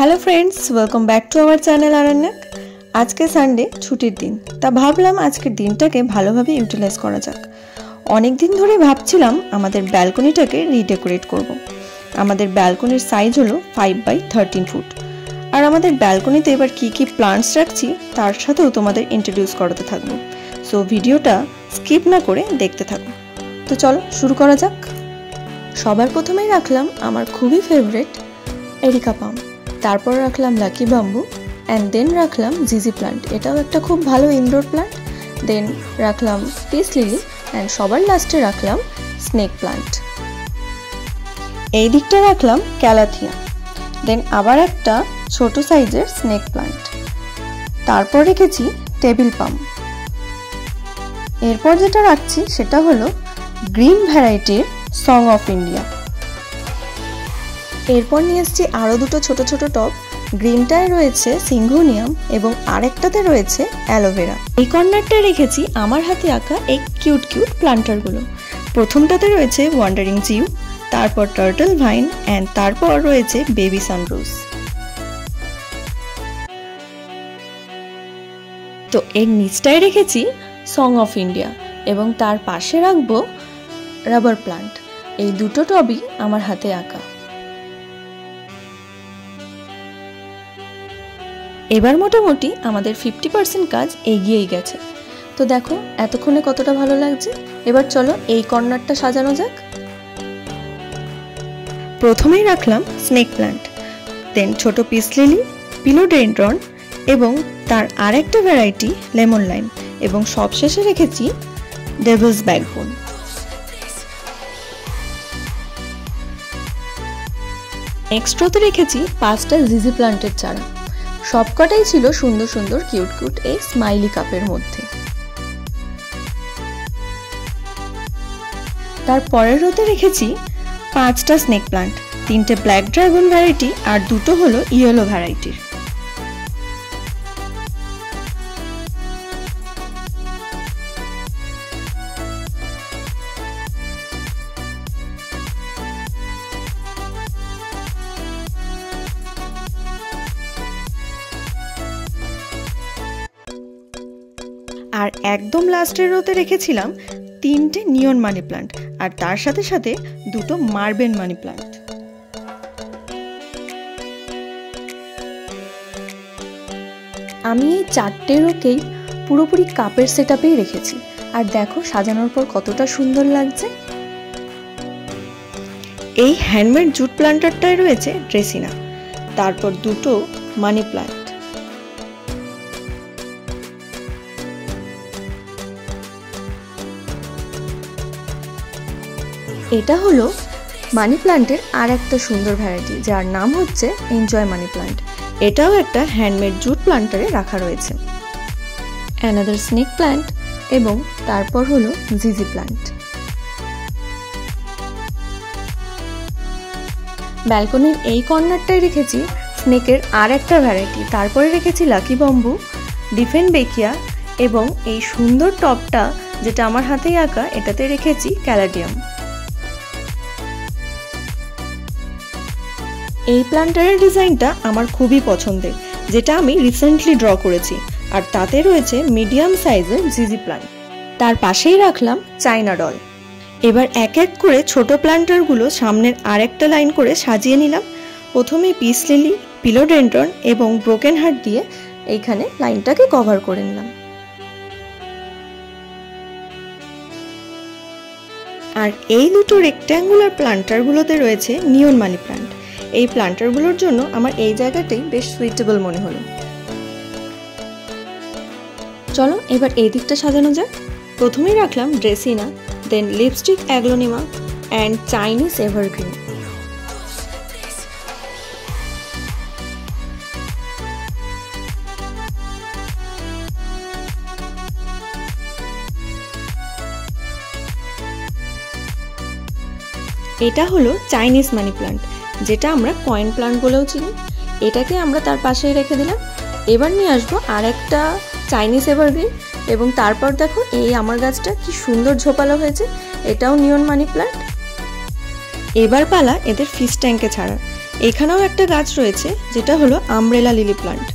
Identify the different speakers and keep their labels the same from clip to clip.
Speaker 1: Hello friends, welcome back to our channel Aranyak. आज के Sunday छुट्टिर दिन, ता भाबलाम आजकेर दिनटाके भालोभाबे यूटिलाइज करा जाक। अनेक दिन धरे भाबछिलाम आमादेर ब्यालकनिटाके रिडेकोरेट करब। आमादेर ब्यालकनिर साइज हलो 5x13 फुट और आमादेर ब्यालकनिते एबार की प्लांट्स राखछि तार साथेओ तोमादेर इंट्रोड्यूस कराते थाकबो। सो भिडियोटा स्किप ना करे देखते थाको। तो चलो शुरू करा जाक। सबार प्रथमेई राखलाम आमार खुबই फेभारिट एरिका पाम, तारपर राखलाम लाकी बाम्बू एंड देन राखलाम जिजी प्लांट, एटाও একটা খুব ভালো ইনডোর প্লান্ট। দেন রাখলাম পিস লিলি এন্ড সবার লাস্টে রাখলাম স্নেক প্লান্ট। এই দিকটা রাখলাম ক্যালাথিয়া, দেন আবার একটা ছোট সাইজের স্নেক প্লান্ট, তারপর রেখেছি টেবিল পাম। এরপর যেটা রাখছি সেটা হলো গ্রিন ভ্যারাইটির সং অফ ইন্ডিয়া। এরপর নিয়ে এসেছি আরও দুটো ছোট ছোট টব। গ্রিনটায় রয়েছে সিঙ্গোনিয়াম এবং আরেকটাতে রয়েছে অ্যালোভেরা। এই কর্নারটায় রেখেছি আমার হাতে আঁকা এই কিউট কিউট প্লান্টারগুলো। প্রথমটাতে রয়েছে ওয়ান্ডারিং জিউ, তারপর টার্টল ভাইন অ্যান্ড তারপর রয়েছে বেবি সানরোজ। তো এর নিচটায় রেখেছি সং অফ ইন্ডিয়া এবং তার পাশে রাখবো রাবার প্লান্ট। এই দুটো টবই আমার হাতে আঁকা। এবার মোটামুটি আমাদের 50% কাজ এগিয়েই গেছে। তো দেখো এতক্ষণে কতটা ভালো লাগছে। এবার চলো এই কর্নারটা সাজানো যাক। প্রথমেই রাখলাম স্নেক প্লান্ট, দেন ছোট পিস লিলি, পিলোডেন্ড্রন এবং তার আরেকটা ভ্যারাইটি লেমন লাইম এবং সবশেষে রেখেছি ডেভিলস ব্যাকবোন। নেক্সট রোতে রেখেছি 5টা জিজি প্লান্টের চারা। সবকটাই ছিল সুন্দর সুন্দর কিউট কিউট এই স্মাইলি কাপের মধ্যে। তারপরের রোতে রেখেছি 5টা স্নেক প্লান্ট, 3টে ব্ল্যাক ড্রাগন ভ্যারাইটি আর দুটো হলো ইয়েলো ভ্যারাইটির। আর একদম লাস্টের রোতে রেখেছিলাম 3টে নিয়ন মানি প্লান্ট আর তার সাথে সাথে দুটো মার্বেন মানি প্লান্ট। আমি এই 4টে রোকেই পুরোপুরি কাপের সেটআপেই রেখেছি আর দেখো সাজানোর পর কতটা সুন্দর লাগছে। এই হ্যান্ডমেড জুট প্লান্টারটায় রয়েছে ড্রেসিনা, তারপর দুটো মানি প্লান্ট। এটা হলো মানি প্লান্টের আর একটা সুন্দর ভ্যারাইটি যার নাম হচ্ছে এনজয় মানি প্লান্ট। এটাও একটা হ্যান্ডমেড জুট প্লান্টারে রাখা রয়েছে। অ্যানাদার স্নেক প্লান্ট এবং তারপর হলো জিজি প্লান্ট। ব্যালকনির এই কর্নারটায় রেখেছি স্নেকের আর একটা ভ্যারাইটি, তারপরে রেখেছি লাকি বাম্বু, ডিফেন্ড বেকিয়া এবং এই সুন্দর টপটা যেটা আমার হাতেই আঁকা এটাতে রেখেছি ক্যালাডিয়াম। এই প্লান্টারের ডিজাইনটা আমার খুবই পছন্দের, যেটা আমি রিসেন্টলি ড্র করেছি আর তাতে রয়েছে মিডিয়াম সাইজের জিজি প্লান্ট। তার পাশেই রাখলাম চাইনা ডল। এবার এক এক করে ছোট প্লান্টারগুলো সামনের আরেকটা লাইন করে সাজিয়ে নিলাম। প্রথমে পিস লিলি, পিলোডেন্ড্রন এবং ব্রোকেন হার্ট দিয়ে এইখানে লাইনটাকে কভার করে নিলাম। আর এই দুটো রেক্ট্যাঙ্গুলার প্লান্টারগুলোতে রয়েছে নিয়ন মানি প্লান্ট। এই প্লান্টারগুলোর জন্য আমার এই জায়গাটাই বেশ সুইটেবল মনে হলো। চলো এবার এই দিকটা সাজানো যাক। প্রথমেই রাখলাম dracaena, then lipstick aglaonema and Chinese evergreen. এটা হলো চাইনিজ মানি প্লান্ট, যেটা আমরা কয়েন প্লান্ট বলেও চিনি। এটাকে আমরা তার পাশেই রেখে দিলাম। এবার নিয়ে আসবো আর একটা চাইনিজ এভারগ্রিন এবং তারপর দেখো এই আমার গাছটা কি সুন্দর ঝোপালো হয়েছে, এটাও নিয়ন মানি প্লান্ট। এবার পালা এদের ফিশ ট্যাঙ্কে ছাড়া। এখানেও একটা গাছ রয়েছে যেটা হলো আমব্রেলা লিলি প্লান্ট।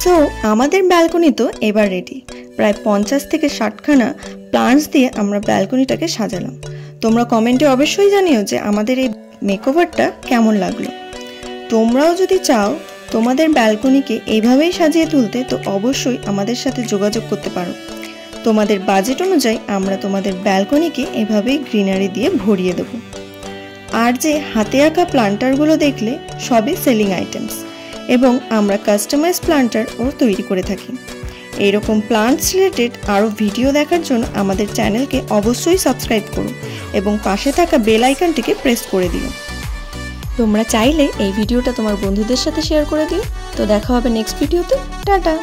Speaker 1: তো আমাদের ব্যালকনি তো এবার রেডি। প্রায় 50 থেকে 60খানা প্লান্টস দিয়ে আমরা ব্যালকনিটাকে সাজালাম। তোমরা কমেন্টে অবশ্যই জানিও যে আমাদের এই মেকওভারটা কেমন লাগলো। তোমরাও যদি চাও তোমাদের ব্যালকনিকে এইভাবেই সাজিয়ে তুলতে, তো অবশ্যই আমাদের সাথে যোগাযোগ করতে পারো। তোমাদের বাজেট অনুযায়ী আমরা তোমাদের ব্যালকনিকে এভাবেই গ্রিনারি দিয়ে ভরিয়ে দেব। আর যে হাতে আঁকা প্লান্টারগুলো দেখলে সবই সেলিং আইটেমস, এবং আমরা কাস্টমাইজ প্লান্টারও তৈরি করে থাকি। এইরকম প্লান্টস রিলেটেড আরও ভিডিও দেখার জন্য আমাদের চ্যানেলকে অবশ্যই সাবস্ক্রাইব করো এবং পাশে থাকা বেল আইকনটিকে প্রেস করে দিও। তোমরা চাইলে এই ভিডিওটা তোমার বন্ধুদের সাথে শেয়ার করে দিও। তো দেখা হবে নেক্সট ভিডিওতে। টাটা।